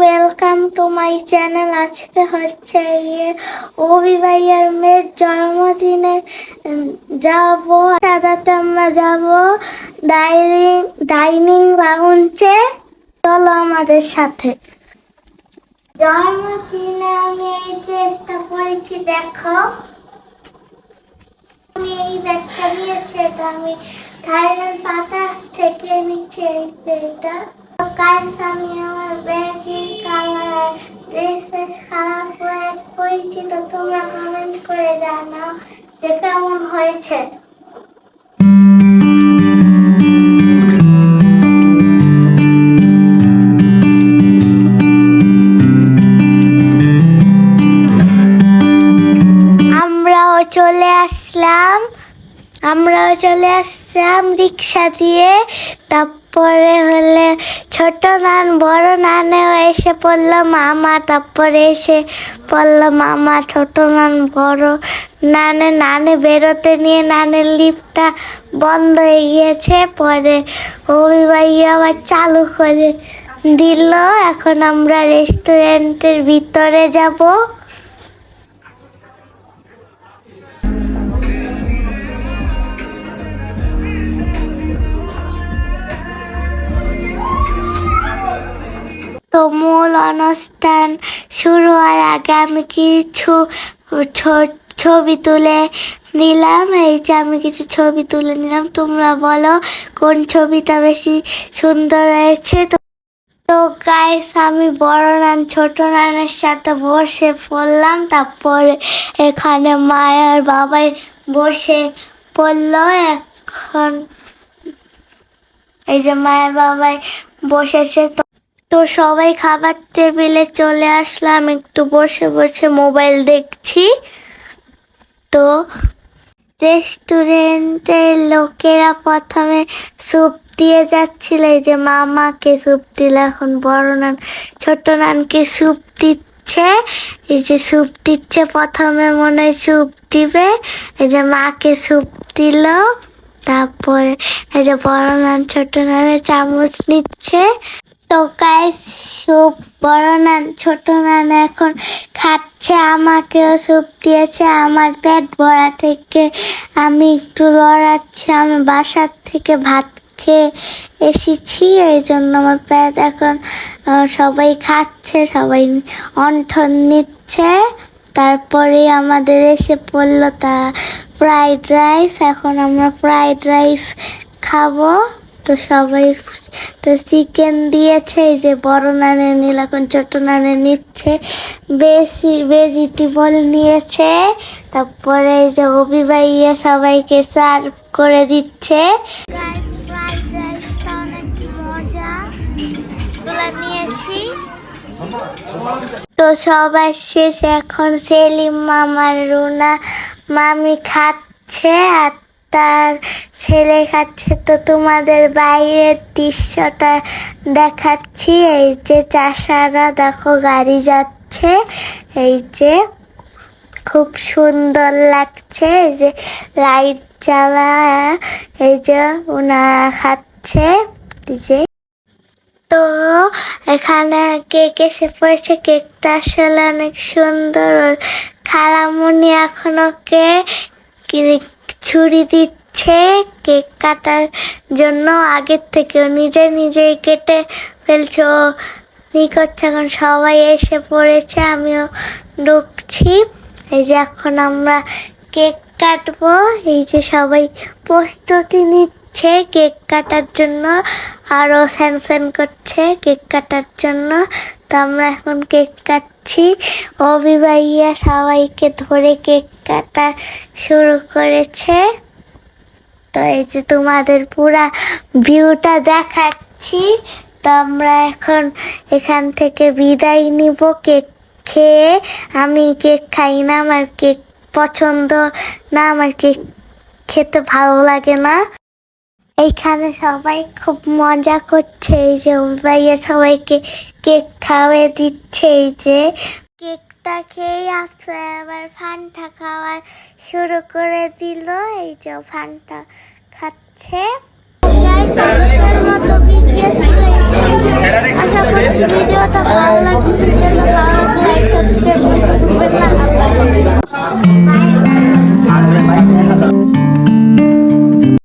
Welcome to my channel. আজকে হচ্ছে অভি ভাইয়ার মেয়ের জন্মদিনে যাব, সারাতে আমরা যাব ডাইনিং লাউঞ্জে। চলো আমাদের সাথে। জন্মদিনে আমি এই ড্রেসটা পরেছি, দেখো। আমি এই ব্যাগটা নিয়েছি, এটা আমি থাইল্যান্ড পাতা থেকে নিচ্ছি। এটা গাইস, আমি আমার ব্যাগের কালার ড্রেসের কালার প্রয়োগ করেছি, তো তোমরা কমেন্ট করে জানাও যে কেমন হয়েছে। আমরাও চলে আসলাম রিক্সা দিয়ে। তারপরে হলে ছোট নান বড় নানেও এসে পড়লো মামা, তারপরে এসে পড়লো মামা ছোট নান বড় নানে বেরোতে নিয়ে নানের লিফটটা বন্ধ হয়ে গিয়েছে। পরে অভি ভাইয়া আবার চালু করে দিল। এখন আমরা রেস্টুরেন্টের ভিতরে যাব। তো মূল অনুষ্ঠান শুরু হওয়ার আগে আমি কিছু ছবি তুলে নিলাম। এই যে আমি কিছু ছবি তুলে নিলাম, তোমরা বলো কোন ছবিটা বেশি সুন্দর হয়েছে। তো গাইস, আমি বড় নান ছোট নানের সাথে বসে পড়লাম। তারপরে এখানে মায়ের বাবাই বসে পড়লো। এখন এই যে মায়ের বাবাই বসেছে। তো সবাই খাবার টেবিলে চলে আসলাম, একটু বসে বসে মোবাইল দেখছি। তো রেস্টুরেন্টের লোকেরা প্রথমে স্যুপ দিয়ে যাচ্ছিল। এই যে মামাকে স্যুপ দিল, এখন বড় নান ছোট নানকে স্যুপ দিচ্ছে। এই যে স্যুপ দিচ্ছে, প্রথমে মনে হয় স্যুপ দিবে। এই যে মাকে স্যুপ দিল। তারপরে এই যে বড় নান ছোট নানের চামচ নিচ্ছে। তো গাইস, স্যুপ বড় নান ছোট নান এখন খাচ্ছে, আমাকেও স্যুপ দিয়েছে। আমার পেট ভরা থেকে আমি একটু লড়াচ্ছি, আমি বাসার থেকে ভাত খেয়ে এসেছি, এই জন্য আমার পেট এখন সবাই খাচ্ছে, সবাই অন্ঠন নিচ্ছে। তারপরে আমাদের এসে পড়লো ফ্রাইড রাইস। এখন আমরা ফ্রাইড রাইস খাবো। তো সবাই তো চিকেন দিয়েছে। এই যে বড় নানে নিল, এখন ছোট নানে নিচ্ছে। বেশি ভেজিটেবল নিয়েছে। তারপরে এই যে অভি ভাইয়া সবাইকে সার্ভ করে দিচ্ছে। ফ্রাইড রাইসটা অনেক মজা, এগুলো নিয়েছি। তো সবার শেষে এখন সেলিম মামার রুনা মামি খাচ্ছে আর তার ছেলে খাচ্ছে। তো তোমাদের বাইরের দৃশ্যটা দেখাচ্ছি। এই যে চাষারা দেখো গাড়ি যাচ্ছে, এই যে খুব সুন্দর লাগছে। এই যে লাইট জ্বালা, এই যে ওনারা খাচ্ছে। এই যে তো এখানে কেক এসে পড়েছে, কেকটা আসলে অনেক সুন্দর। খালামুনি এখন ওকে ছুরি দিচ্ছে কেক কাটার জন্য। আগের থেকেও নিজেই কেটে ফেলছে, ও করছে। এখন সবাই এসে পড়েছে, আমিও ঢুকছি। এই যে এখন আমরা কেক কাটবো। এই যে সবাই প্রস্তুতি নিচ্ছে কেক কাটার জন্য, আরো স্যান করছে কেক কাটার জন্য। তো আমরা এখন কেক কাটছি। অভি ভাইয়া সবাইকে ধরে কেক কাটা শুরু করেছে। তো এই যে তোমাদের পুরা ভিউটা দেখাচ্ছি। তো আমরা এখন এখান থেকে বিদায় নিব কেক খেয়ে। আমি কেক খাই না, আমার কেক পছন্দ না, আমার কেক খেতে ভালো লাগে না। এইখানে সবাই খুব মজা করছে। এই যে ভাইয়া সবাইকে কেক খাওয়াই দিচ্ছে। এই যে কেকটা খেয়ে আসছে, আবার ফান্টা খাওয়া শুরু করে দিল। এই যে ফান্টা খাচ্ছে।